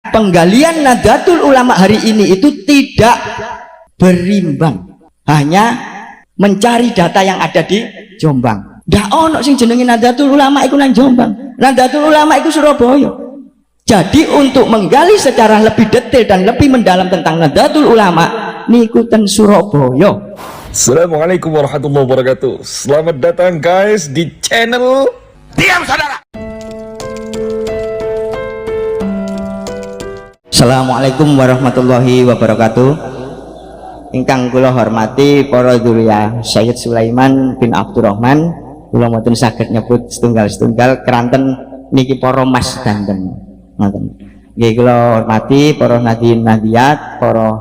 penggalian Nahdlatul Ulama hari ini itu tidak berimbang, hanya mencari data yang ada di Jombang. Ndak ono sing jenenge Nahdlatul Ulama iku nang Jombang. Nahdlatul Ulama iku Surabaya. Jadi untuk menggali secara lebih detail dan lebih mendalam tentang Nahdlatul Ulama niku ten Surabaya. Assalamualaikum warahmatullahi wabarakatuh. Selamat datang guys di channel Diam Saudara. Assalamualaikum warahmatullahi wabarakatuh. Ingkang kula hormati para dzurriyyah Sayyid Sulaiman bin Abdurrahman, kula mboten saged nyebut setunggal-setunggal keranten niki para mas danten. Ngoten. Nggih kula hormati para nadiyin nadiyat, para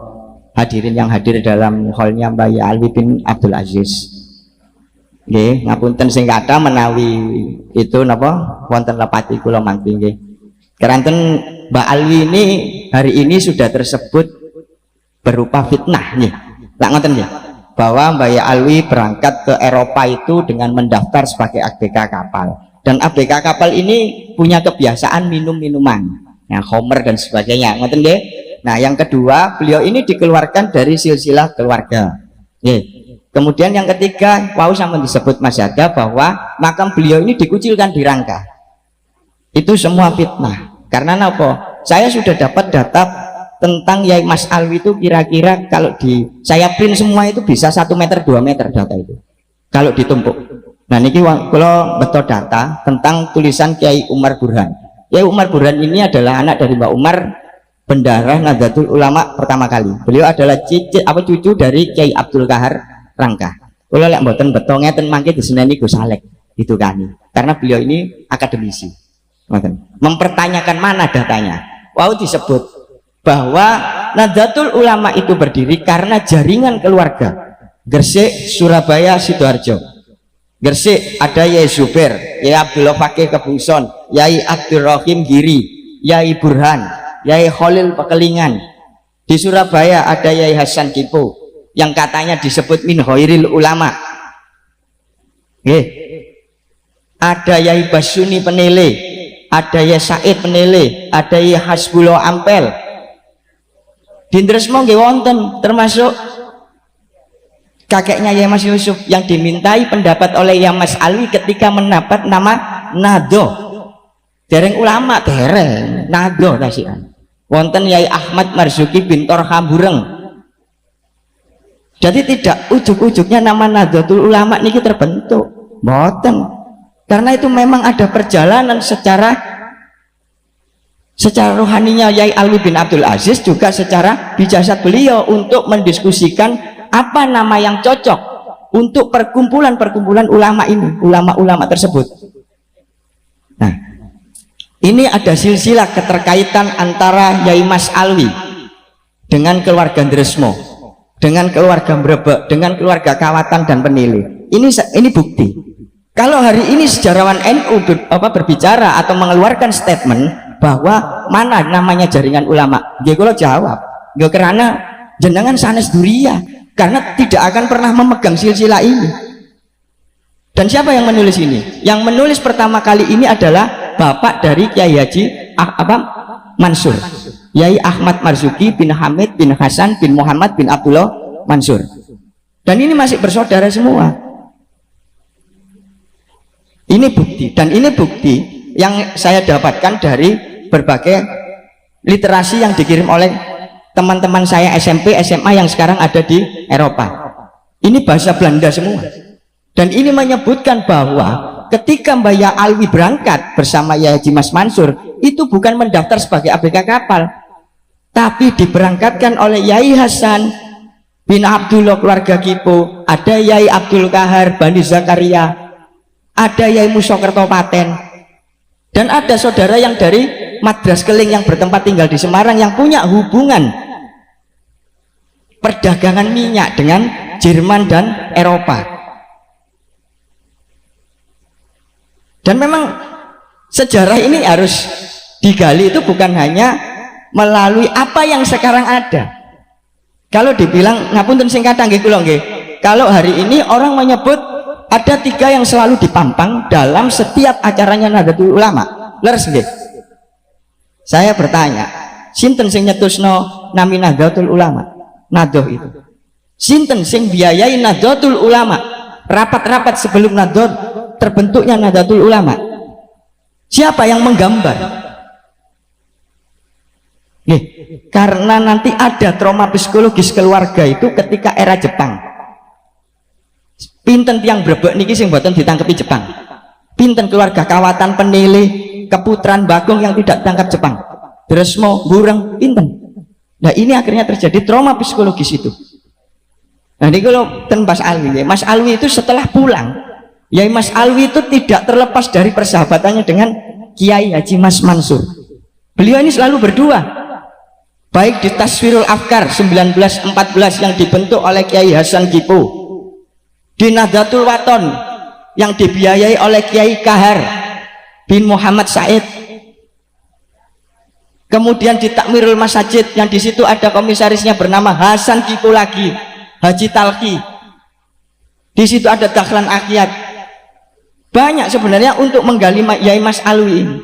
hadirin yang hadir dalam hallnya Mbah Alwi bin Abdul Aziz. Nggih, ngapunten sing kathah menawi itu napa wonten lepati kula mangke nggih. Keranten Mbak Alwi ini hari ini sudah tersebut berupa fitnah nih, tak ngoten ya, bahwa Mbak Alwi berangkat ke Eropa itu dengan mendaftar sebagai ABK kapal, dan ABK kapal ini punya kebiasaan minum minuman, ya, homer dan sebagainya, ngoten ya. Nah, yang kedua, beliau ini dikeluarkan dari silsilah keluarga. Ya. Kemudian yang ketiga, wau sama disebut masyarakat bahwa makam beliau ini dikucilkan di Rangka. Itu semua fitnah. Karena apa? Saya sudah dapat data tentang Yai Mas Alwi itu kira-kira kalau saya print semua itu bisa 1 meter 2 meter data itu kalau ditumpuk. Nah niki kalau betul data tentang tulisan Kiai Umar Burhan. Kiai Umar Burhan ini adalah anak dari Mbak Umar, bendahara Nahdlatul Ulama pertama kali. Beliau adalah cucu dari Kiai Abdul Kahar Rangka. Kalau lek mboten betul ngeten mangke diseneni Gus Alek itu kami. Karena beliau ini akademisi. Mempertanyakan mana datanya. Wow, disebut bahwa Nahdlatul Ulama itu berdiri karena jaringan keluarga. Gresik, Surabaya, Sidoarjo. Gresik ada Yai Zubair, Yai Abdullah Fakih Kebungson, Yai Abdul Rahim Giri, Yai Burhan, Yai Khalil Pekelingan. Di Surabaya ada Yai Hasan Kipo yang katanya disebut min khairil ulama. Ada Yai Basuni Penele, ada Yai Said Penele, ada Yai Hasbullah Ampel. Dindresmo nggih wonten, termasuk kakeknya Yai Mas Yusuf yang dimintai pendapat oleh Yai Mas Alwi ketika mendapat nama Nado. Dereng ulama dereng Nado tasian. Wonten Yai Ahmad Marzuki bin Torham Bureng. Jadi tidak ujuk-ujuknya nama Nahdlatul Ulama niki terbentuk. Mboten. Karena itu memang ada perjalanan secara rohaninya Yai Alwi bin Abdul Aziz, juga secara bijasat beliau untuk mendiskusikan apa nama yang cocok untuk perkumpulan-perkumpulan ulama ini, ulama-ulama tersebut. Nah, ini ada silsilah keterkaitan antara Yai Mas Alwi dengan keluarga Dresmo, dengan keluarga Brebek, dengan keluarga Kawatan dan Penile. Ini bukti. Kalau hari ini sejarawan NU berbicara atau mengeluarkan statement bahwa mana namanya jaringan ulama, dia kalau jawab, dia karena jenengan sanes duria, karena tidak akan pernah memegang silsilah ini. Dan siapa yang menulis ini? Yang menulis pertama kali ini adalah bapak dari Kiai Haji Mansur, Yai Ahmad Marzuki bin Hamid bin Hasan bin Muhammad bin Abdullah Mansur. Dan ini masih bersaudara semua. Ini bukti, dan ini bukti yang saya dapatkan dari berbagai literasi yang dikirim oleh teman-teman saya SMP, SMA yang sekarang ada di Eropa. Ini bahasa Belanda semua. Dan ini menyebutkan bahwa ketika Mbak Alwi berangkat bersama Yai Haji Mas Mansur, itu bukan mendaftar sebagai ABK kapal, tapi diberangkatkan oleh Yai Hasan bin Abdullah keluarga Kipo, ada Yai Abdul Kahar Bani Zakaria, ada Yai Musa Kertopaten, dan ada saudara yang dari Madras Keling yang bertempat tinggal di Semarang yang punya hubungan perdagangan minyak dengan Jerman dan Eropa. Dan memang sejarah ini harus digali, itu bukan hanya melalui apa yang sekarang ada. Kalau dibilang ngapunten sing kadang nggih kula nggih, kalau hari ini orang menyebut ada 3 yang selalu dipampang dalam setiap acaranya Nahdlatul Ulama. Leres nggih? Saya bertanya, sinten sing nyetusno nami Nahdlatul Ulama? Nadoh itu. Sinten sing biayai Nahdlatul Ulama? Rapat-rapat sebelum Nahdlatul terbentuknya Nahdlatul Ulama. Siapa yang menggambar? Nih, karena nanti ada trauma psikologis keluarga itu ketika era Jepang. Pinten tiang brebek niki sing mboten ditangkepi Jepang. Pinten keluarga Kawatan Penele, Keputran Bagong yang tidak ditangkap Jepang. Dresmo, Bureng, pinten. Nah, ini akhirnya terjadi trauma psikologis itu. Nah, ini kalau ten Mas Alwi, ya. Mas Alwi itu setelah pulang, ya Mas Alwi itu tidak terlepas dari persahabatannya dengan Kiai Haji Mas Mansur. Beliau ini selalu berdua, baik di Taswirul Afkar 1914 yang dibentuk oleh Kiai Hasan Kipo, di Nahdlatul Wathon yang dibiayai oleh Kiai Kahar bin Muhammad Said, kemudian di Takmirul Masajid yang di situ ada komisarisnya bernama Hasan Kipo lagi, Haji Talki, di situ ada Dahlan Akiyat. Banyak sebenarnya untuk menggali Yai Mas Alwi ini.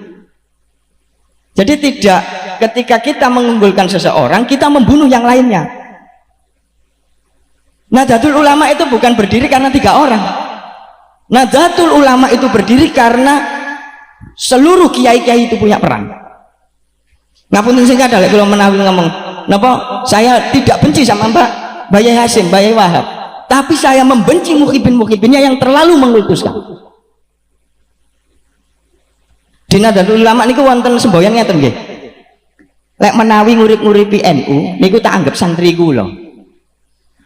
Jadi tidak ketika kita mengunggulkan seseorang kita membunuh yang lainnya. Nahdlatul Ulama itu bukan berdiri karena 3 orang. Nahdlatul Ulama itu berdiri karena seluruh kiai-kiai itu punya peran. Ngapunten sing kadal kalau menawi ngomong, napa saya tidak benci sama Mbak Yai Hasim, Yai Wahab, tapi saya membenci mukhibin-mukhibinnya yang terlalu mengkultuskan. Di Nahdlatul Ulama niku wonten semboyan ngeten nggih. Lek menawi ngurip-nguripi NU niku tak anggap santri kula.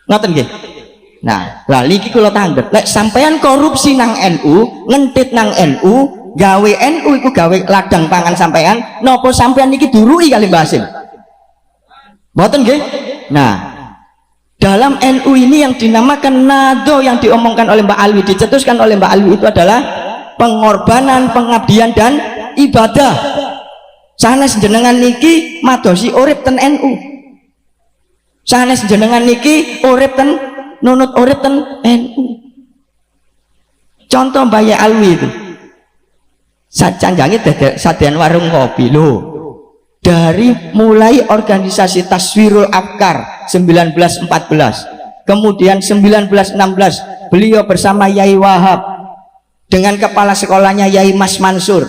Ngoten nggih. Nah, lah niki kula tanggep lek sampean korupsi nang NU, ngentit nang NU, gawe NU iku gawe ladang pangan sampean, napa sampean niki durui kali Mbah Hasim? Mboten nggih. Nah, dalam NU ini yang dinamakan nado yang diomongkan oleh Mbak Alwi, dicetuskan oleh Mbak Alwi itu adalah pengorbanan, pengabdian dan ibadah. Sanes jenengan niki madosi urip ten NU. Sanes jenengan niki urip ten nunut urip ten NU. Contoh Mbak Yai Alwi itu. Sacanjange sadean warung kopi lho. Dari mulai organisasi Taswirul Afkar 1914, kemudian 1916 beliau bersama Yai Wahab dengan kepala sekolahnya Yai Mas Mansur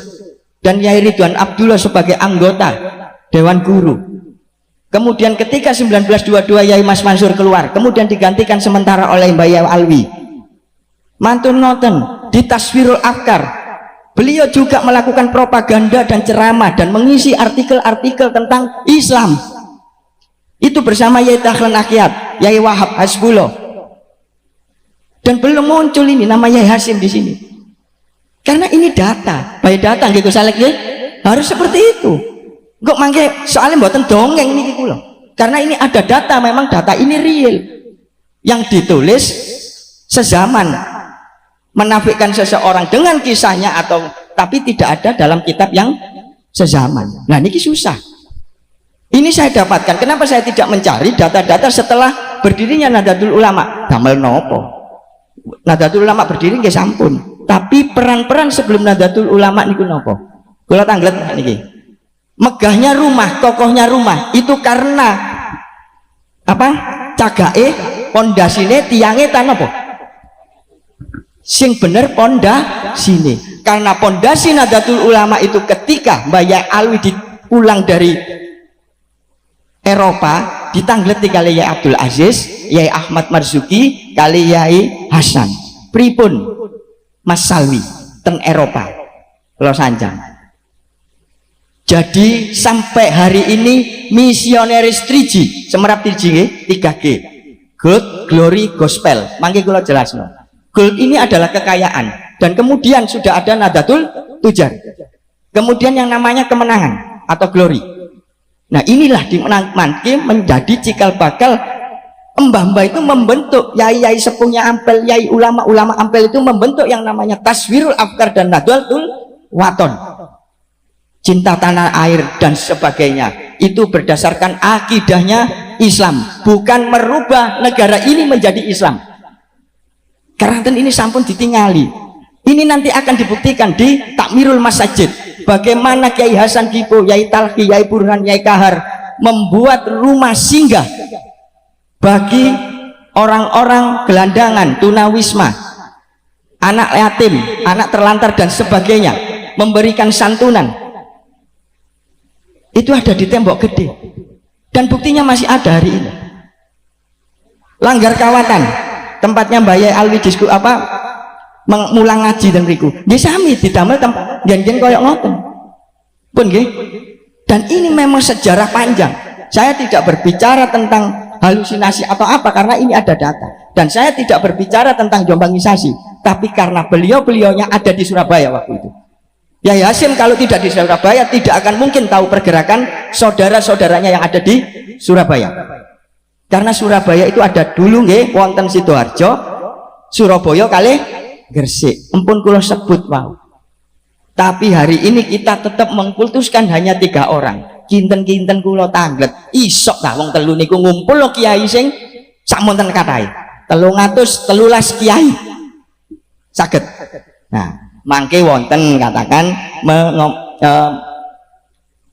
dan Yai Ridwan Abdullah sebagai anggota Dewan Guru. Kemudian ketika 1922 Yai Mas Mansur keluar, kemudian digantikan sementara oleh Mbak Yai Alwi. Mantun noten di Taswirul Afkar beliau juga melakukan propaganda dan ceramah dan mengisi artikel-artikel tentang Islam. Itu bersama Yai Dahlan Akiyat, Yai Wahab Hasbullah. Dan belum muncul ini nama Yai Hasim di sini. Karena ini data, baik data gitu salek ya. Harus seperti itu. Kok mangke soalnya mboten dongeng niki kula. Karena ini ada data, memang data ini real. Yang ditulis sezaman. Menafikan seseorang dengan kisahnya atau tapi tidak ada dalam kitab yang sezaman. Nah, niki susah. Ini saya dapatkan. Kenapa saya tidak mencari data-data setelah berdirinya Nahdlatul Ulama? Damel nopo? Nahdlatul Ulama berdiri nggih sampun. Tapi peran-peran sebelum Nahdlatul Ulama niku nopo? Kula tanglet niki. Megahnya rumah, kokohnya rumah itu karena apa? Cagake, pondasine, tiange tan apa? Sing bener pondasine. Karena pondasi Nahdlatul Ulama itu ketika Mbak Yai Alwi pulang dari Eropa ditangleti kali Yai Abdul Aziz, Yai Ahmad Marzuki, kali Yai Hasan. Pripun Mas Salwi ten Eropa Los Anjang. Jadi sampai hari ini misioneris 3G, semerap 3G, 3G, Gold, Glory, Gospel. Mangke kula jelasno. Gold ini adalah kekayaan dan kemudian sudah ada Nahdlatul Tujar. Kemudian yang namanya kemenangan atau glory. Nah, inilah mangke menjadi cikal bakal mbah-mbah itu membentuk yai-yai sepuhnya Ampel, yai ulama-ulama Ampel itu membentuk yang namanya Taswirul Afkar dan Nahdlatul Wathon. Cinta tanah air dan sebagainya. Itu berdasarkan akidahnya Islam, bukan merubah negara ini menjadi Islam. Keranten ini sampun ditingali. Ini nanti akan dibuktikan di Takmirul Masajid. Bagaimana Kiai Hasan Kipo, Yai Talki, Yai Burhan, Yai Kahar, membuat rumah singgah bagi orang-orang gelandangan, tunawisma, anak yatim, anak terlantar dan sebagainya, memberikan santunan. Itu ada di Tembok Gede dan buktinya masih ada hari ini. Langgar Kawatan, tempatnya Mbak Yai Alwi disku mulang ngaji dan riku nggih sami didamel tempat gen-gen koyok ngoten pun nggih. Dan ini memang sejarah panjang. Saya tidak berbicara tentang halusinasi atau apa karena ini ada data, dan saya tidak berbicara tentang jombangisasi, tapi karena beliau-beliaunya ada di Surabaya waktu itu. Ya Hasim kalau tidak di Surabaya tidak akan mungkin tahu pergerakan saudara-saudaranya yang ada di Surabaya, karena Surabaya itu ada dulu nggih wonten Sidoarjo, Surabaya kalih Gresik, empun kula sebut wow. Tapi hari ini kita tetap mengkultuskan hanya 3 orang. Kinten-kinten kula tanglet isok ta wong telu niku ngumpul lo kiai sing samonten kathahé 313 kiai saged. Nah mangke wonten katakan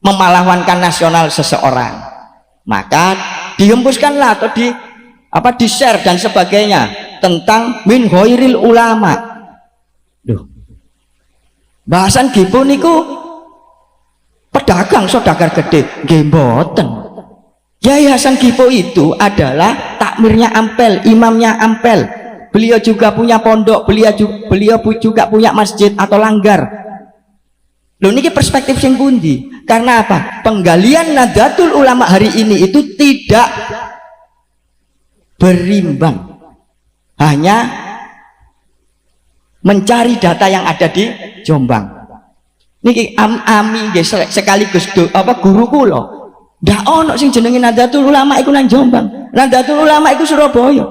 memalahwankan nasional seseorang, maka dihembuskanlah atau di share dan sebagainya tentang min ghairil ulama. Duh, bahasan gitu niku pedagang saudagar gede nggih mboten. Yayasan Gipo itu adalah takmirnya Ampel, imamnya Ampel. Beliau juga punya pondok, beliau juga punya masjid atau langgar. Loh niki perspektif sing pundi? Karena apa? Penggalian Nahdlatul Ulama hari ini itu tidak berimbang, hanya mencari data yang ada di Jombang. Niki ami sekaligus guru kula. Ndak ono sing jenenge Nahdlatul Ulama iku nang Jombang. Nahdlatul Ulama iku Surabaya.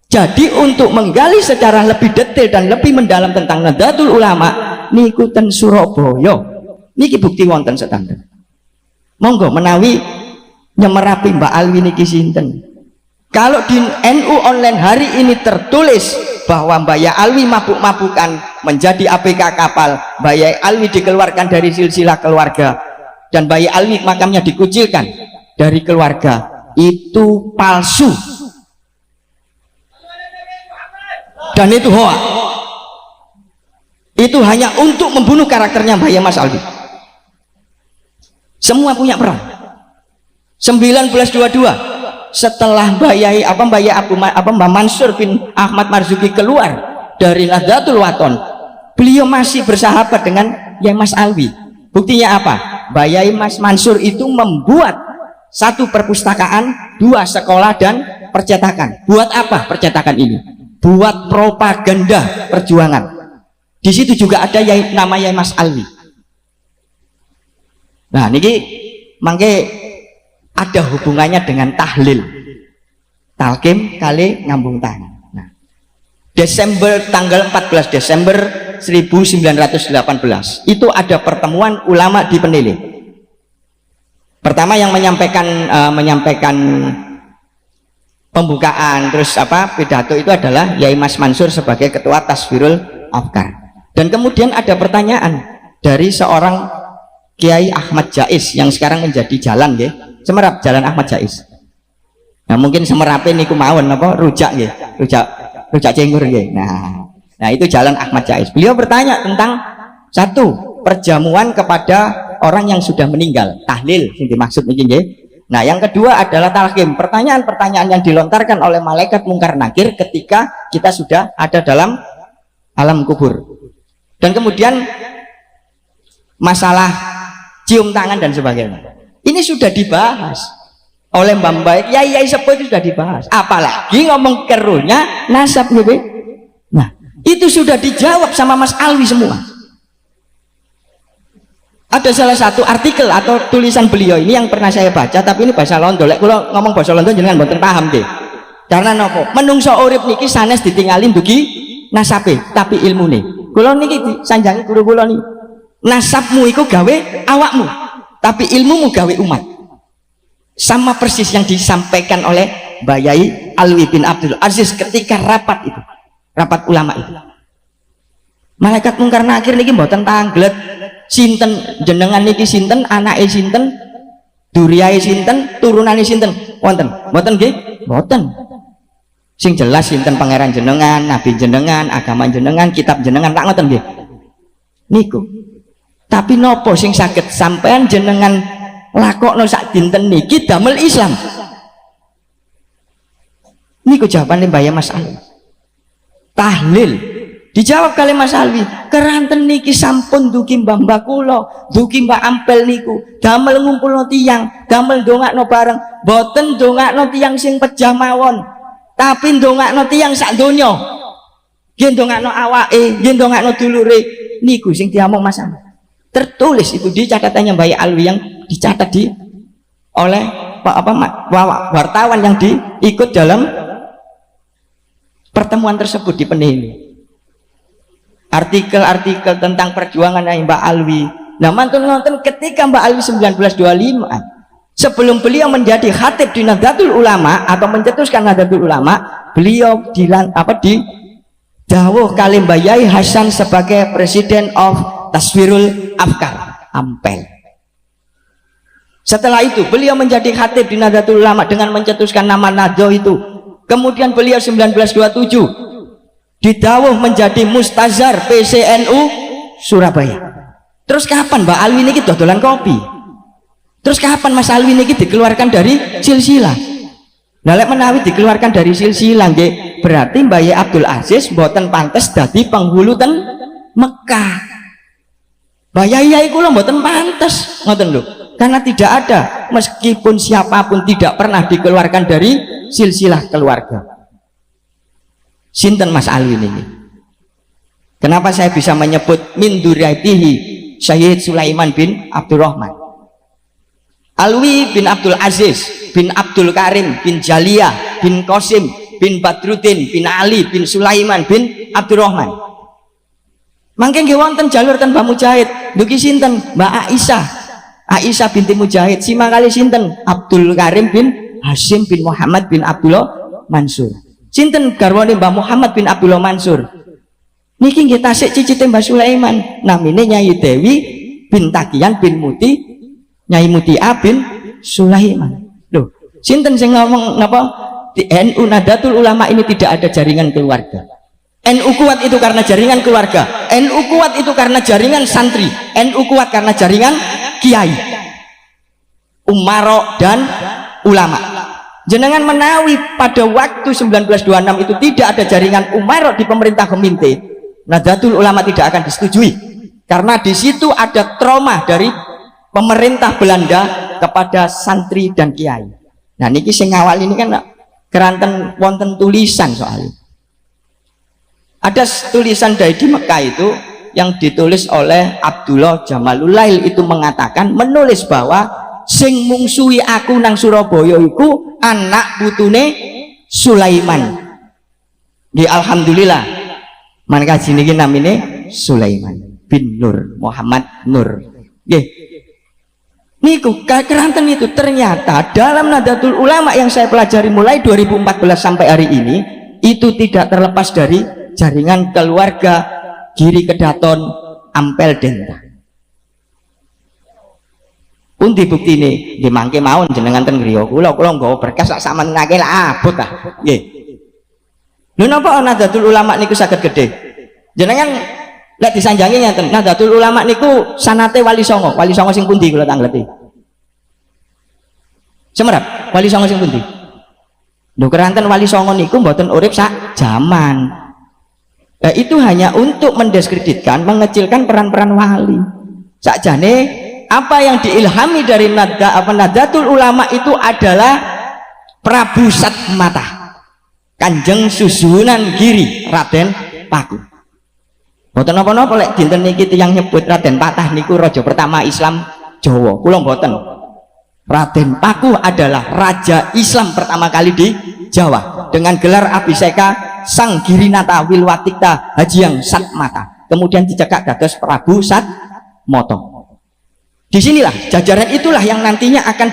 Jadi untuk menggali secara lebih detail dan lebih mendalam tentang Nahdlatul Ulama niku ten Surabaya. Niki bukti wonten standar. Monggo menawi nyemerapi Mbak Alwi niki sinten. Kalau di NU online hari ini tertulis bahwa Mbak Yai Alwi mabuk-mabukan menjadi ABK kapal, Mbak Yai Alwi dikeluarkan dari silsilah keluarga, dan Mbak Yai Alwi makamnya dikucilkan dari keluarga, itu palsu dan itu hoax. Itu hanya untuk membunuh karakternya Mbak Yai Mas Alwi. Semua punya peran. 1922 setelah Mbak Yai Mbak Mansur bin Ahmad Marzuki keluar dari Nahdlatul Wathon, beliau masih bersahabat dengan Yai Mas Alwi. Buktinya apa? Mbak Yai Mas Mansur itu membuat 1 perpustakaan, 2 sekolah dan percetakan. Buat apa percetakan ini? Buat propaganda perjuangan. Di situ juga ada nama Yai Mas Alwi. Nah niki mangke ada hubungannya dengan tahlil, talqim kali ngambung tangan. Nah, Desember tanggal 14 Desember 1918 itu ada pertemuan ulama di Peneleh. Pertama yang menyampaikan pembukaan terus pidato itu adalah Yai Mas Mansur sebagai ketua Tasfirul Afkar. Dan kemudian ada pertanyaan dari seorang Kiai Ahmad Jais yang sekarang menjadi jalan ya. Semerap Jalan Ahmad Jais. Nah mungkin Semerapin niku mawon apa rujak nggih, rujak cenggur nggih. Nah itu Jalan Ahmad Jais. Beliau bertanya tentang 1 perjamuan kepada orang yang sudah meninggal, tahlil yang dimaksud mungkin nggih. Nah yang kedua adalah talqim, pertanyaan-pertanyaan yang dilontarkan oleh malaikat mungkar nakir ketika kita sudah ada dalam alam kubur. Dan kemudian masalah cium tangan dan sebagainya. Ini sudah dibahas oleh Mbak Baik, Yai Sepuh itu sudah dibahas. Apalagi ngomong keruhnya nasab gitu. Nah, itu sudah dijawab sama Mas Alwi semua. Ada salah satu artikel atau tulisan beliau ini yang pernah saya baca, tapi ini bahasa Londo. Lek kula ngomong bahasa Londo jenengan mboten paham deh. Karena nopo? Menungso urip niki sanes ditinggalin dugi nasabe, tapi ilmune. Kula niki sanjangi guru kula niki. Nasabmu iku gawe awakmu, tapi ilmumu gawe umat. Sama persis yang disampaikan oleh Mbak Yai Alwi bin Abdul Aziz ketika rapat itu, rapat ulama itu. Malaikat mungkar nakir niki mboten tanglet sinten jenengan niki sinten, anake sinten, Duriyae sinten, turunane sinten? Wonten. Mboten nggih? Mboten. Sing jelas sinten pangeran jenengan, nabi jenengan, agama jenengan, kitab jenengan, tak ngoten nggih. Niku. Tapi nopo sing saged sampean jenengan lakokno sak dinten niki damel Islam? Niku jawabane Mbah Mas Alwi. Tahlil. Dijawab kali Mas Alwi, keranten niki sampun dugi mbah-mbah kula, dugi Mbak Ampel niku, damel ngumpulno tiyang, damel ndongakno bareng, boten ndongakno tiyang sing pejah mawon, tapi ndongakno tiyang sak donya. Nggih ndongakno awake, nggih ndongakno dulure, niku sing diamong Mas Alwi. Tertulis itu di catatannya Mbak Alwi yang dicatat oleh wartawan yang diikut dalam pertemuan tersebut di Penelu. Artikel-artikel tentang perjuangan Mbak Alwi. Nah, mantun nonton ketika Mbak Alwi 1925, sebelum beliau menjadi khatib di Nahdlatul Ulama atau mencetuskan Nahdlatul Ulama, beliau dawuh kali Mbah Yai Hasan sebagai Presiden of Taswirul Afkar, Ampel. Setelah itu beliau menjadi khatib di Nahdlatul Ulama dengan mencetuskan nama Nahdo itu. Kemudian beliau 1927 didawuh menjadi Mustazhar PCNU Surabaya. Terus kapan Mbak Alwi niki dodolan kopi? Terus kapan Mas Alwi niki dikeluarkan dari silsilah? Nah, lek menawi dikeluarkan dari silsilah nggih, berarti Mbah Yai Abdul Aziz mboten pantes dadi penghulu ten Mekah. Mbah Yai kula mboten pantes, ngoten lho. Karena tidak ada, meskipun siapapun tidak pernah dikeluarkan dari silsilah keluarga. Sinten Mas Alwi ini? Kenapa saya bisa menyebut min dzurriyyatihi Sayyid Sulaiman bin Abdurrahman? Alwi bin Abdul Aziz bin Abdul Karim bin Jaliyah bin Qasim bin Badruddin bin Ali bin Sulaiman bin Abdurrahman. Mangke nggih wonten jalur ten Mbah Mujahid. Dugi sinten? Mbak Aisyah binti Mujahid. Simakali sinten? Abdul Karim bin Hasim bin Muhammad bin Abdullah Mansur. Sinten garwane Mbah Muhammad bin Abdullah Mansur? Niki nggih tasik cicite Mbah Sulaiman, namine Nyai Dewi bin Takian bin Muti, Nyai Mutia bin Sulaiman. Loh, sinten sing ngomong napa di NU Nahdlatul Ulama ini tidak ada jaringan keluarga? NU kuat itu karena jaringan keluarga, NU kuat itu karena jaringan santri, NU kuat karena jaringan kiai, umaro dan ulama. Jenengan menawi pada waktu 1926 itu tidak ada jaringan umaro di pemerintah Geminte, Nahdlatul Ulama tidak akan disetujui, karena di situ ada trauma dari pemerintah Belanda kepada santri dan kiai. Nah niki sing awal ini kan keranten wonten tulisan soalnya. Ada tulisan dari di Mekah itu yang ditulis oleh Abdullah Jamalul Lail, itu mengatakan, menulis bahwa sing mungsuhi aku nang Surabaya iku anak putune Sulaiman. Di alhamdulillah man kaji niki namine Sulaiman bin Nur Muhammad Nur. Nggih. Niku keranten itu ternyata dalam Nahdlatul Ulama yang saya pelajari mulai 2014 sampai hari ini itu tidak terlepas dari jaringan keluarga Giri Kedaton Ampel Denta. Pundi buktine? Nggih mangke mawon jenengan ten griya kula nggawa berkas sak samengake lah abot ta. Nggih. Lho napa Nahdlatul Ulama niku saged gedhe? Jenengan lek disanjangi ngeten, Nahdlatul Ulama niku sanate Wali Songo. Wali Songo sing pundi kula tangleti? Semerap, Wali Songo sing pundi? Lho keranten Wali Songo niku mboten urip sak jaman. Nah, itu hanya untuk mendiskreditkan, mengecilkan peran-peran wali. Sakjane apa yang diilhami dari Nahdlatul Ulama itu adalah Prabu Satmata, Kanjeng Susunan Giri Raden Paku. Mboten napa-napa lek dinten niki tiyang nyebut Raden Patah niku raja pertama Islam Jawa. Kula mboten. Raden Paku adalah raja Islam pertama kali di Jawa dengan gelar Abhiseka Sang Girinata Wilwatikta Hajiang Satmata. Kemudian dicekak dados Prabu Satmata. Disinilah jajaran itulah yang nantinya akan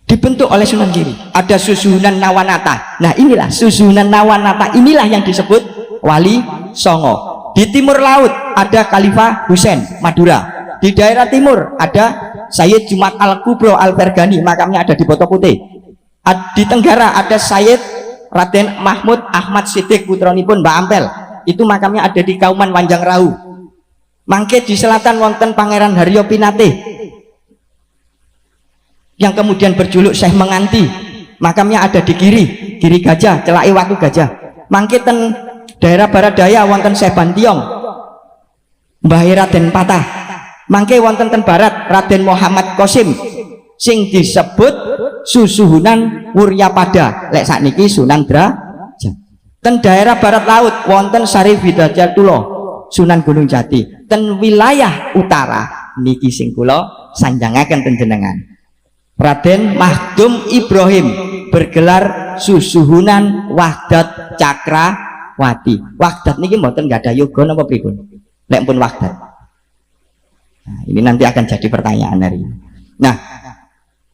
dibentuk oleh Sunan Giri. Ada Susunan Nawanata. Nah inilah Susunan Nawanata, inilah yang disebut Wali Songo. Di timur laut ada Khalifah Husain Madura. Di daerah timur ada Sayyid Jumat Al-Kubro Al-Fergani, makamnya ada di Boto Putih. Di Tenggara ada Sayyid Raden Mahmud Ahmad Siddiq putranipun Mbak Ampel, itu makamnya ada di Kauman Wanjang Rahu. Mangke di selatan wonten Pangeran Haryo Pinate yang kemudian berjuluk Syekh Menganti, makamnya ada di Giri Gajah, Celake Watu Gajah. Mangke ten daerah barat daya wonten Syekh Bantiong Mbah Raden Patah. Mangke wonten ten barat Raden Muhammad Qasim sing disebut Susuhunan Wuryapada, lek sakniki Sunan Drajat. Ten daerah barat laut wonten Sarif Hidayatullah Sunan Gunung Jati. Ten wilayah utara niki sing kula sanjangaken ten jenengan Raden Mahdum Ibrahim bergelar Susuhunan Wahdat Cakrawati. Wahdat niki mboten nggak ada yoga napa pripun? Lek pun wahdat. Nah, ini nanti akan jadi pertanyaan hari ini. Nah,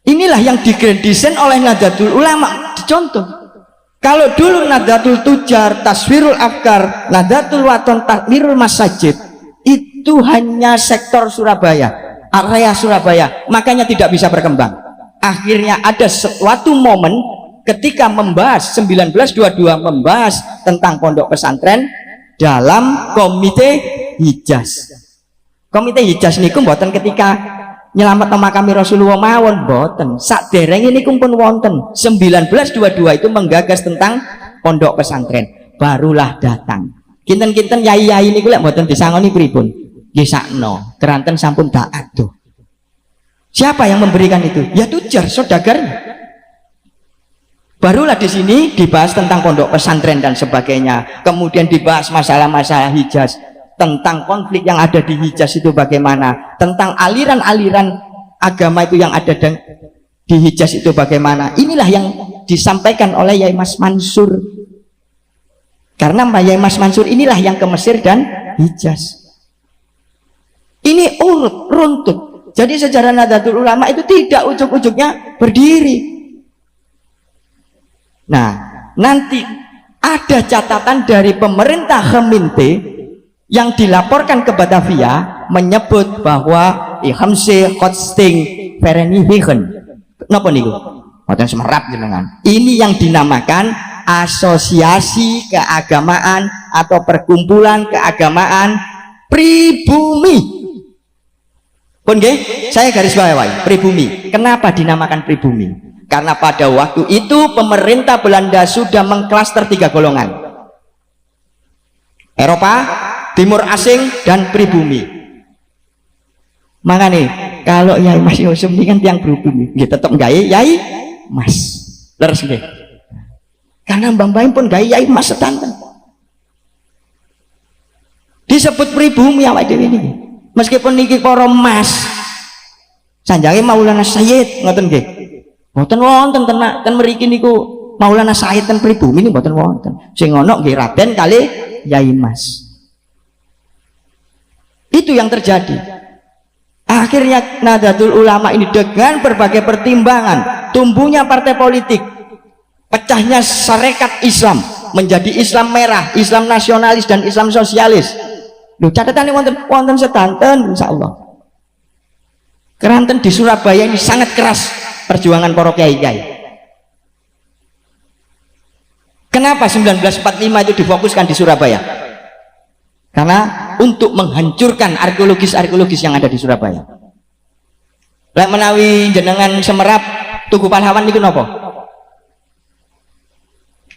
inilah yang didesain oleh Nahdlatul Ulama. Contoh, kalau dulu Nahdlatul Tujar, Taswirul Afkar, Nahdlatul Wathon, Takmirul Masajid itu hanya sektor Surabaya, area Surabaya, makanya tidak bisa berkembang. Akhirnya ada suatu momen ketika membahas 1922 membahas tentang pondok pesantren dalam komite Hijaz. Komite Hijaz niku mboten ketika nyelamat makami Rasulullah mawon, mboten. Saderenge niku pun wonten 1922 itu menggagas tentang pondok pesantren, barulah datang kinten-kinten yai-yai niku lek mboten disangoni pripun nggih sakno keranten sampun tak adoh. Siapa yang memberikan itu? Ya tujar saudagarnya. Barulah di sini dibahas tentang pondok pesantren dan sebagainya, kemudian dibahas masalah-masalah Hijaz, tentang konflik yang ada di Hijaz itu bagaimana, tentang aliran-aliran agama itu yang ada di Hijaz itu bagaimana. Inilah yang disampaikan oleh Yai Mas Mansur, karena Yai Mas Mansur inilah yang ke Mesir dan Hijaz. Ini urut runtut. Jadi sejarah Nahdlatul Ulama itu tidak ujuk-ujuknya berdiri. Nah, nanti ada catatan dari pemerintah Kheminte yang dilaporkan ke Batavia menyebut bahwa Hamse Kosting Verenihigen. Napa niku? Mboten semerap jenengan. Ini yang dinamakan asosiasi keagamaan atau perkumpulan keagamaan pribumi. Pun nggih, saya garis bawahi pribumi. Kenapa dinamakan pribumi? Karena pada waktu itu pemerintah Belanda sudah mengklaster 3 golongan: Eropa, Timur Asing, dan pribumi. Makanya kalau Yai Mas Yusuf ini kan tiang pribumi, nggih tetep gawe Yai Mas. Leres nggih. Karena mbah-mbah pun gawe Yai Mas sedanten. Disebut pribumi awake dhewe niki. Meskipun niki para mas sanjange Maulana Sayyid ngoten nggih. Mboten wonten ten mriki niku Maulana Sayyid ten pribumi niku mboten wonten. Sing ono nggih Raden kali Yai Mas. Itu yang terjadi. Akhirnya Nahdlatul Ulama ini dengan berbagai pertimbangan, tumbuhnya partai politik, pecahnya Sarekat Islam menjadi Islam Merah, Islam Nasionalis, dan Islam Sosialis. Loh, catatan wonten sedanten insyaallah. Keranten di Surabaya ini sangat keras perjuangan para kiai-kiai. Kenapa 1945 itu difokuskan di Surabaya? Karena untuk menghancurkan arkeologis yang ada di Surabaya. Lek menawi jenengan semerap Tugu Pahlawan niku napa?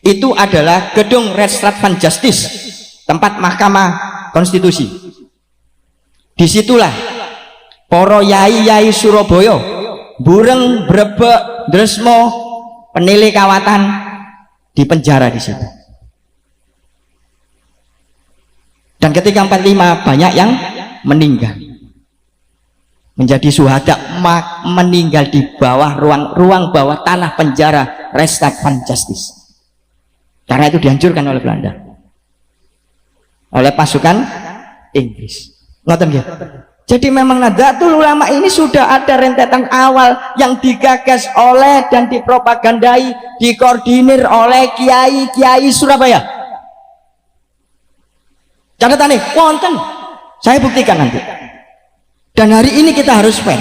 Itu adalah gedung Raad van Justice, tempat Mahkamah Konstitusi. Disitulah para yai-yai Surabaya, Bureng, Brebek, Dresmo, Penile Kawatan dipenjara di situ. Dan ketika 45 banyak yang meninggal, menjadi syuhada, meninggal di bawah ruang bawah tanah penjara Raad van Justice, karena itu dihancurkan oleh Belanda, oleh pasukan Inggris. Ngoten nggih. Jadi memang Nahdlatul Ulama ini sudah ada rentetan awal yang digagas oleh dan dipropagandai, dikoordinir oleh kiai-kiai Surabaya. Catatan nih, wonten. Saya buktikan nanti. Dan hari ini kita harus fair.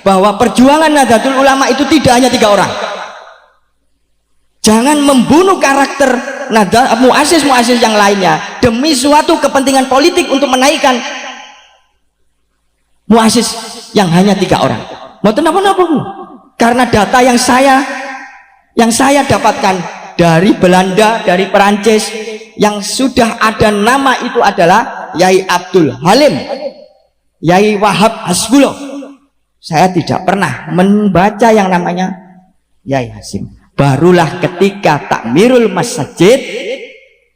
bahwa perjuangan Nahdlatul Ulama itu tidak hanya 3 orang. Jangan membunuh karakter muassis-muassis yang lainnya demi suatu kepentingan politik untuk menaikkan muassis yang hanya 3 orang. Mboten napa-napa. Karena data yang saya dapatkan dari Belanda, dari Perancis, yang sudah ada nama itu adalah Yai Abdul Halim, Yai Wahab Hasbullah. Saya tidak pernah membaca yang namanya Yai Hasim. Barulah ketika Takmirul Masjid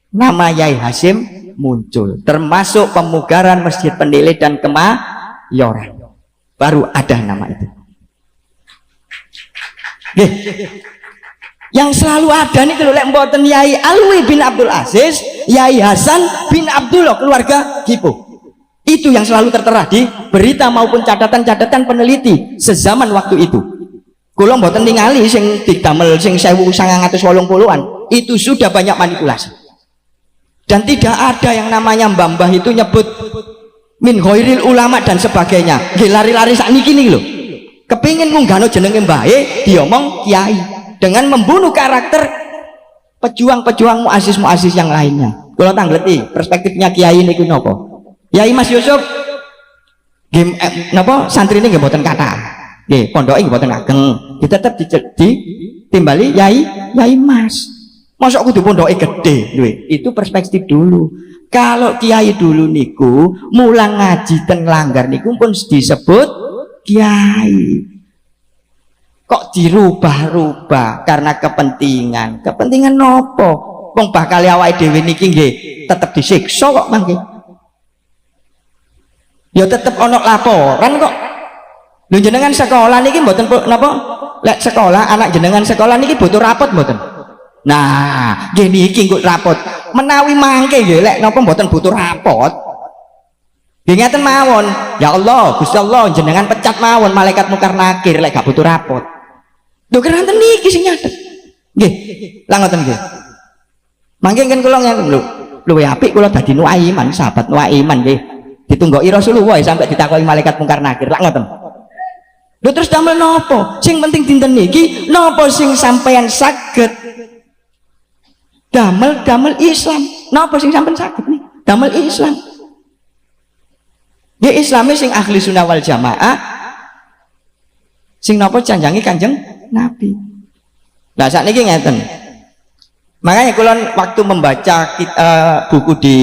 nama Yai Hasim muncul, termasuk pemugaran Masjid Pendile dan Kemayoran, baru ada nama itu. Yang selalu ada nih kalau mboten Yai Alwi bin Abdul Aziz, Yai Hasan bin Abdullah, keluarga Kipo. Itu yang selalu tertera di berita maupun catatan-catatan peneliti sezaman waktu itu. Kula mboten ningali sing didamel sing 1980-an, itu sudah banyak manipulasi. Dan tidak ada yang namanya mbah-mbah itu nyebut min ghairil ulama dan sebagainya. Nggih lari-lari sakniki nih lho. Kepingin ngunggahno jenenge mbahe diomong kiai dengan membunuh karakter pejuang-pejuang muassis-muassis yang lainnya. Kula tangleti perspektifnya kiai niku napa? Yai Mas Yusuf nggih napa santrine nggih mboten kathah. Nggih, pondoke nggih mboten ageng. Tetep ditimbali Yai Mas. Mosok kudu pondoke gede lho. Itu perspektif dulu. Kalau kiai dulu niku mulang ngaji teng Langgar niku pun disebut kiai. Kok dirubah-rubah karena kepentingan? Kepentingan nopo? Wong bakal awake dhewe niki nggih tetep disiksa kok mangke. Ya tetep ana laporan kok. Lho jenengan sekolah niki mboten napa? Lek sekolah anak jenengan sekolah niki butuh rapot mboten? Nah, nggih niki kok rapot. Menawi mangke nggih lek napa mboten butuh rapot. Nggih ngeten mawon. Ya Allah, Gusti Allah jenengan pecat mawon malaikat mungkar nakir lek gak butuh rapot. Lho keren niki sing nyatet. Nggih, lha ngoten nggih. Mangke kan kula ngeten lho. Luwe apik kula dadi nuaiman, sahabat nuaiman nggih. Ditunggoki Rasulullah sampai ditakoki malaikat mungkar nakir. Lha ngoten. Lho terus damel nopo? Sing penting dinten niki nopo sing sampeyan saged damel Islam. Nopo sing sampeyan saged nih? Damel Islam. Ya Islame sing ahli sunnah wal jamaah. Sing nopo janjangi Kanjeng Nabi. Nah sakniki ngeten. Makanya kula waktu membaca buku di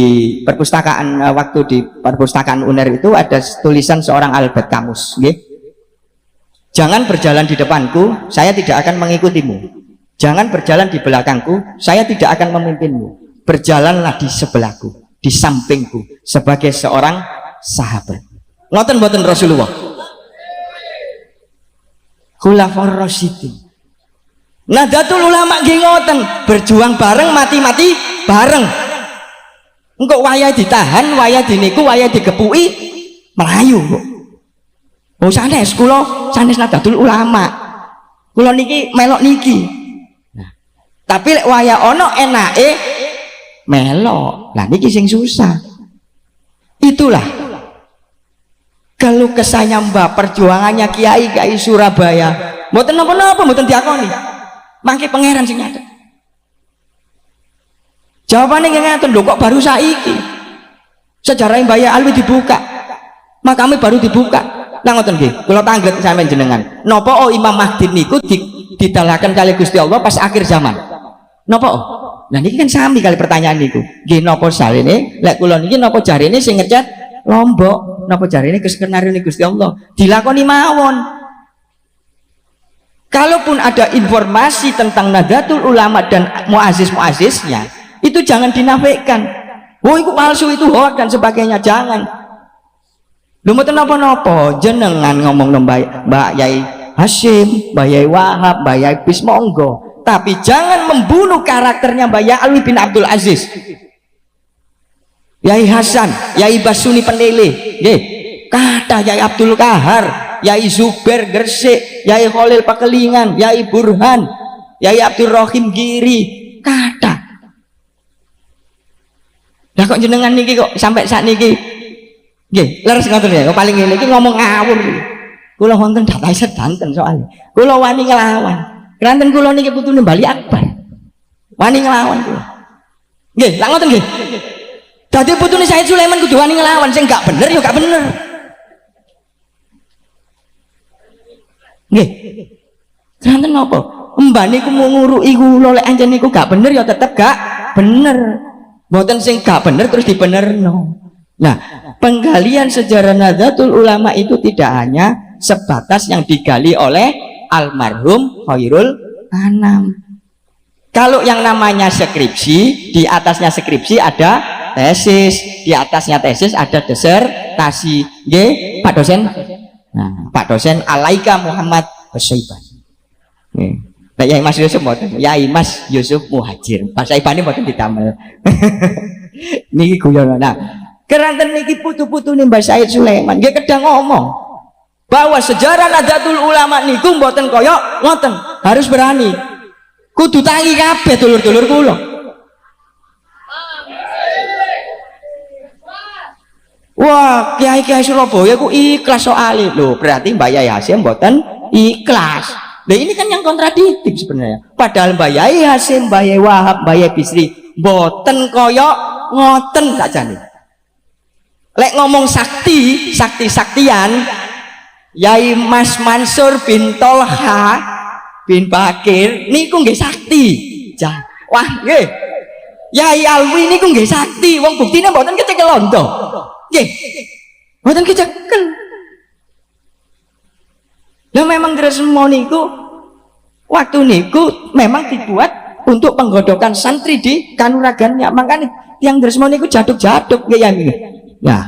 perpustakaan waktu di perpustakaan UNER itu ada tulisan seorang Albert Camus, nggih. Jangan berjalan di depanku, saya tidak akan mengikutimu. Jangan berjalan di belakangku, saya tidak akan memimpinmu. Berjalanlah di sebelahku, di sampingku, sebagai seorang sahabat. Ngoten mboten Rasulullah. Khulafaur Rasyidin. Nahdlatul Ulama nggih ngoten, berjuang bareng, mati-mati bareng. Engko wayah ditahan, wayah diniku, wayah digepuki, melayu kok. Oh sanes kula sanes Nahdlatul Ulama. Kula niki melok niki. Nah, tapi lek waya ana enake melok. Lah niki sing susah. Itulah kalau kesanya Mbah perjuangannya kiai Surabaya. Mboten napa-napa mboten diakoni. Mangke pangeran sing nyatet. Jawabane ngeten lho kok baru saiki. Sejarah Mbah Alwi dibuka. Makamnya baru dibuka. Lah ngoten nggih, kula tanglet sampeyan jenengan. Napa Imam Mahdi niku didalaken kali Gusti Allah pas akhir zaman? Napa? Nah niki kan sami kali pertanyaan niku. Nggih napa salene? Lek kula niki napa jarene sing ngecat Lombok? Napa jarene keskenario ni Gusti Allah? Dilakoni mawon. Kalaupun ada informasi tentang Nahdlatul Ulama dan muassis-muassisnya, itu jangan dinafikan. Oh itu palsu, itu hoax dan sebagainya, jangan. Lho mboten napa-napa jenengan ngomong Mbak Yai Hasyim, Mbak Yai Wahab, Mbak Yai Bis monggo, tapi jangan membunuh karakternya Mbak Yai Alwi bin Abdul Aziz, Yai Hasan, Yai Basuni Pendele, nggih, kata Yai Abdul Kahar, Yai Zubair Gresik, Yai Khalil Pakelingan, Yai Burhan, Yai Abdul Rahim Giri, kata. Lah kok jenengan niki kok sampai saat niki nggih, leres ngoten ya, paling ngene iki ngomong ngawur. Kula wonten data sedanten soalnya. Kula wani nglawan. Keranten kula niki putune Bali Akbar. Wani nglawan kula. Nggih, lak ngoten nggih. Dadi putune Said Sulaiman kudu wani nglawan, sing gak bener ya gak bener. Nggih. Keranten napa? Mbane ku nguruki kula lek anjen niku gak bener ya tetep gak bener. Mboten sing gak bener terus dibenerno. Nah, penggalian sejarah Nahdlatul Ulama itu tidak hanya sebatas yang digali oleh almarhum Khairul Anam. Kalau yang namanya skripsi, di atasnya skripsi ada tesis, di atasnya tesis ada disertasi. Nggih, Pak dosen. Nah, Pak dosen Alaika Muhammad Basaiban. Nggih. Nah, Yai Mas Yusuf mboten, Yai Mas Yusuf Muhajir. Pak Saibane mboten ditamel. Niki guyon. Nah, keranten niki putu-putune Mbah Said Sulaiman nggih kedang ngomong bahwa sejarah Nahdlatul Ulama niku mboten koyok ngoten, harus berani. Kudu tangi kabeh dulur-dulur kula. Wah, kiai-kiai Surabaya ku ikhlas soalnya lho, berarti Mbak Yai Hasyim mboten ikhlas. Nah, ini kan yang kontradiktif sebenarnya. Padahal Mbak Yai Hasyim, Mbak Yai Wahab, Mbak Yai Bisri mboten koyok ngoten sakjane. Lek ngomong sakti, sakti-saktian, Yai Mas Mansur bin Tolha bin Bakir niku nggih sakti. Wah, nggih. Yai Alwi niku nggih sakti. Wong buktine mboten kecekel londo. Nggih. Mboten kecekel. Lah memang Gresmo niku waktu niku memang dibuat untuk penggodokan santri di kanuragannya. Makanya tiang Gresmo niku jaduk-jaduk nggih ya. Ya.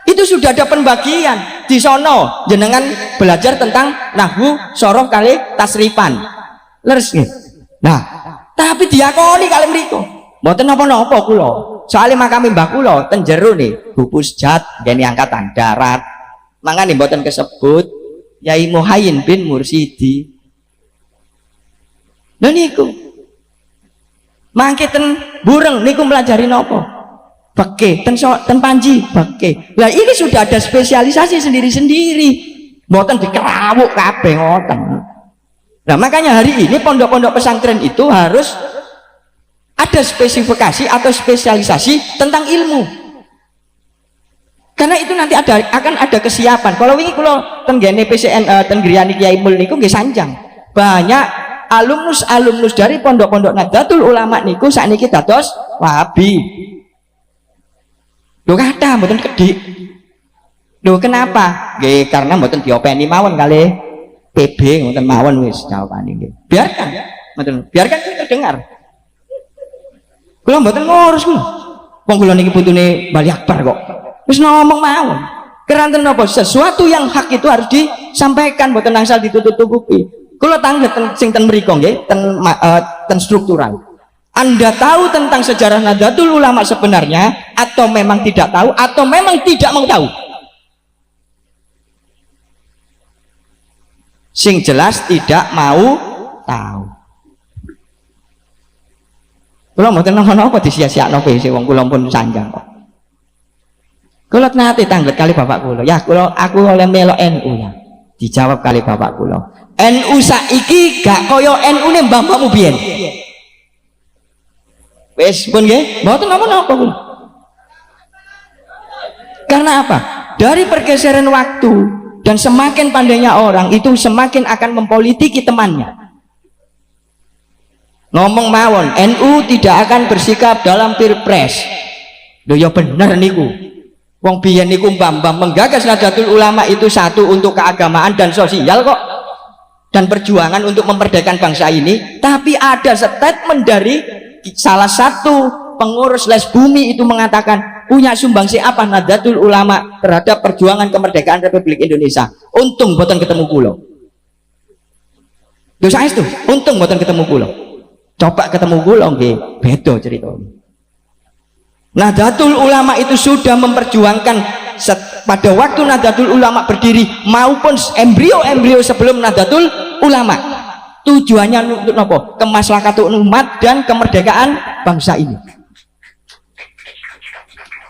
Itu sudah ada pembagian di sono jenengan belajar tentang nahwu sorof kali tasrifan leres nih. Nah, tapi diakoni kali mriku mboten napa-napa kula soalnya makame mbah kula ten jero nih Bu Pusjat geni angkatan darat mangane mboten kesebut Yai Muhayyin bin Mursidi. Lha niku mangke ten Bureng niku melajari napa? Beke, ten Panji, beke. Lah ini sudah ada spesialisasi sendiri-sendiri. Mboten dikerawuk kabeh ngoten. Nah, makanya hari ini pondok-pondok pesantren itu harus ada spesifikasi atau spesialisasi tentang ilmu. Karena itu nanti akan ada kesiapan. Kalau wingi kula ten gene PCN ten griyane Kiai Mul niku nggih sanjang. Banyak alumnus dari pondok-pondok Nahdlatul Ulama niku sakniki dados Wahabi. Lho kata mboten kedik. Lho kenapa? Nggih karena mboten diopeni mawon kali PB mboten mawon wis jawabane nggih. Biarkan. Mboten, biarkan terdengar. Kula mboten ngurus kula. Wong kula niki putune Bali Akbar kok. Wis ngomong mawon. Keranten napa sesuatu yang hak itu harus disampaikan mboten angsal ditutup-tutupi. Kula tanglet sing ten mriku nggih, ten struktural. Anda tahu tentang sejarah Nahdlatul Ulama sebenarnya atau memang tidak tahu atau memang tidak mau tahu? Sing jelas tidak mau tahu. Kula mboten napa disia-siakno PC wong kula pun sanjang kok. Kula nate tanglet kali bapak kula. Ya aku oleh melok NU ya. Dijawab kali bapak kula. NU saiki gak kaya NU-ne mbah-mbahmu biyen. Wes pun nggih, mboten napa-napa kula. Karena apa? Dari pergeseran waktu dan semakin pandainya orang itu semakin akan mempolitiki temannya. Ngomong mawon, NU tidak akan bersikap dalam Pilpres. Lho ya bener niku. Wong biyen niku mbah-mbah menggagas Nahdlatul Ulama itu satu untuk keagamaan dan sosial kok. Dan perjuangan untuk memerdekakan bangsa ini, tapi ada statement dari salah satu pengurus les bumi itu mengatakan punya sumbangsi apa Nahdlatul Ulama terhadap perjuangan kemerdekaan Republik Indonesia. Untung boten ketemu kula. Dosa itu, untung boten ketemu kula. Coba ketemu kula nggih beda ceritanya. Nahdlatul Ulama itu sudah memperjuangkan pada waktu Nahdlatul Ulama berdiri maupun embrio-embrio sebelum Nahdlatul Ulama. Tujuannya untuk apa? Kemaslahatan umat dan kemerdekaan bangsa ini.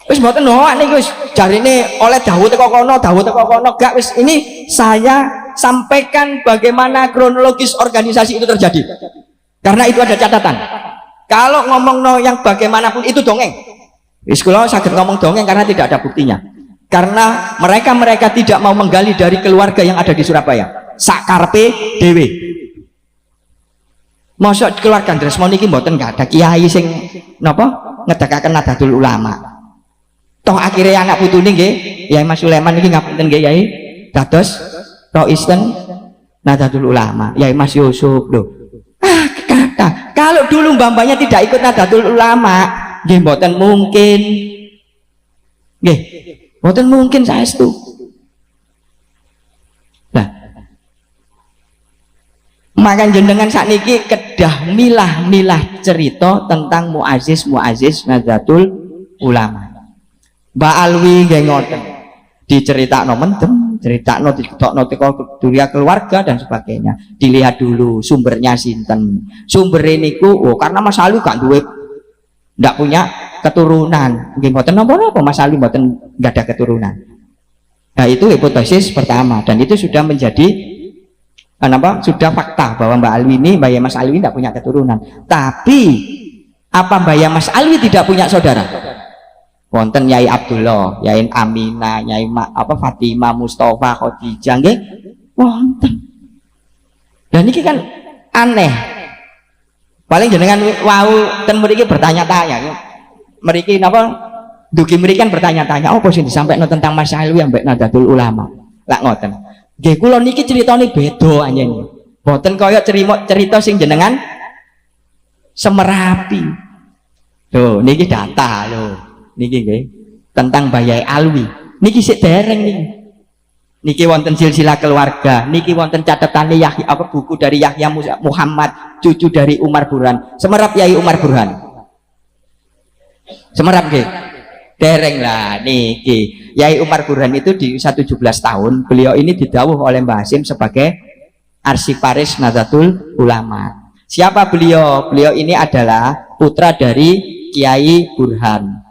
Wis mboten hoak niku wis jarine oleh dawuh teko kono gak wis ini saya sampaikan bagaimana kronologis organisasi itu terjadi. Karena itu ada catatan. Kalau ngomong yang bagaimanapun itu dongeng. Wis kula saged ngomong dongeng karena tidak ada buktinya. Karena mereka tidak mau menggali dari keluarga yang ada di Surabaya. Sakarpe dhewe. Mosok keluarga Andresmon iki mboten gak ada kiai sing napa ngedekaken Nahdlatul Ulama. Toh akhirnya anak putune nggih, Yai Mas Sulaiman iki ngapunten nggih Yai, dados Roisten Nahdlatul Ulama, Yai Mas Yusuf lho. Kata, kalau dulu mbah-mbahnya tidak ikut Nahdlatul Ulama, nggih mboten mungkin. Nggih, mboten mungkin saestu. Nah, maka jenengan sakniki kedah milah-milah cerita tentang muazzis Nahdlatul Ulama. Mbak Alwi nggih ngoten diceritakno mendem, critakno ditokno teko dunia keluarga dan sebagainya. Dilihat dulu sumbernya sinten. Sumber niku karena Mas Alwi gak duwe ndak punya keturunan. Nggih mboten napa-napa Mas Alwi mboten nggak ada keturunan. Nah, itu hipotesis pertama dan itu sudah menjadi sudah fakta bahwa Mbak Alwi ini, Mbak Mas Alwi tidak punya keturunan. Tapi apa Mbak Mas Alwi tidak punya saudara? Wonten Yai Abdullah, Yai Aminah, Yai Fatimah, Mustafa, Khadijah nggih wonten. Dan ini kan aneh. Paling jenengan wau ten mriki bertanya-tanya. Mriki napa dugi mriki kan bertanya-tanya apa sing disampaikan tentang Mas Alwi ambek Nahdlatul Ulama. Lak ngoten. Nggih kula niki critane beda anjen. Mboten kaya cerita sing jenengan semerapi. Tuh niki data lho. Niki nggih tentang Bayai Alwi niki sik dereng niki wonten silsilah keluarga, niki wonten catatane Yahya buku dari Yahya Muhammad cucu dari Umar Burhan, semerap Yai Umar Burhan, semerap nggih dereng lah niki Yai Umar Burhan itu di usia 17 tahun beliau ini didhawuh oleh Mbah Hasim sebagai arsiparis Nahdlatul Ulama. Siapa beliau? Beliau ini adalah putra dari Kiai Burhan.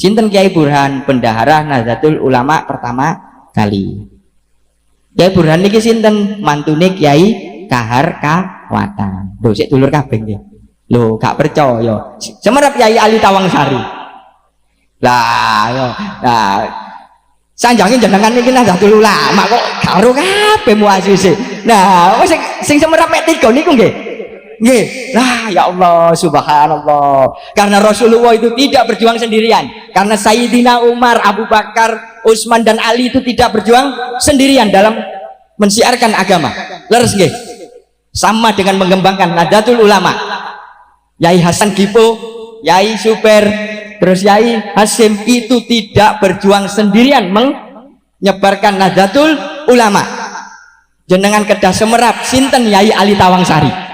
Sinten Kiai Burhan, bendahara Nahdlatul Ulama pertama kali. Kiai Burhan niki sinten? Mantune Kiai Kahar Kawatan. Lho sik dulur kabeh nggih. Lho gak percaya. Semerap Kiai Ali Tawangsari. Lah yo. Nah sanjange jenengan niki Nahdlatul Ulama kok karo kabeh muazzise. Nah, sing semerap mek 3 niku nggih. Nggih, lah ya Allah subhanallah. Karena Rasulullah itu tidak berjuang sendirian. Karena Sayyidina Umar, Abu Bakar, Utsman dan Ali itu tidak berjuang sendirian dalam mensiarkan agama. Leres nggih. Sama dengan mengembangkan Nahdlatul Ulama. Yai Hasan Gipo, Yai Super, terus Yai Hasim itu tidak berjuang sendirian menyebarkan Nahdlatul Ulama. Jenengan kedah semerap sinten Yai Ali Tawangsari.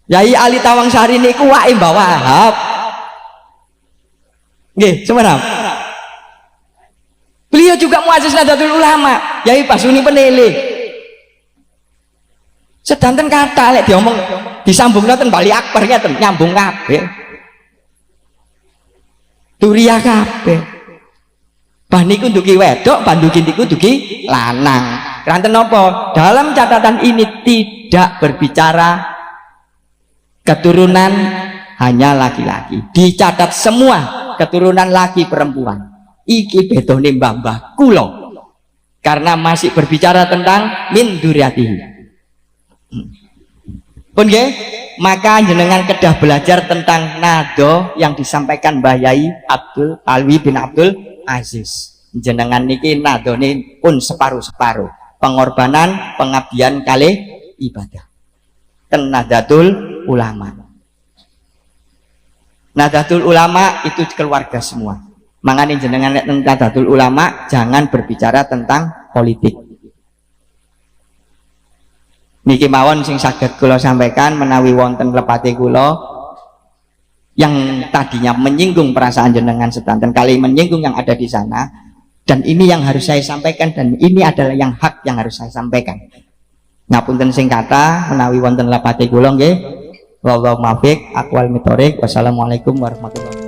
Yai Ali Tawangsari niku wae Mbah Wahab. Nggih, semerap. Beliau juga muazzis Nahdlatul Ulama, Yai Basuni Penele. Sedanten kata lek diomong disambungno ten Bali Akbar ngeten nyambung kabeh. Turiah kabeh. Bah niku ndugi wedok, banduki niku dugi lanang. Kanten napa? Dalam catatan ini tidak berbicara keturunan hanya laki-laki, dicatat semua keturunan laki perempuan. Iki bedone mbah-mbah kula karena masih berbicara tentang min dzurriyyatihi. Pun nggih, maka jenengan kedah belajar tentang nado yang disampaikan Mbah Yai Abdul Alwi bin Abdul Aziz. Jenengan niki nadone pun separuh-separuh, pengorbanan, pengabdian kalih ibadah. Ten Nahdlatul Ulama. Nahdlatul Ulama itu keluarga semua. Makanya jenengan Nahdlatul Ulama jangan berbicara tentang politik. Niki mawon sing saged kula sampaikan menawi wonten lepate kula yang tadinya menyinggung perasaan jenengan sedanten kali menyinggung yang ada di sana, dan ini yang harus saya sampaikan dan ini adalah yang hak yang harus saya sampaikan. Ngapunten sing kata menawi wonten lepate kula nggih. Wallahu muwaffiq aqwal mithoriq. Wassalamualaikum warahmatullahi wabarakatuh.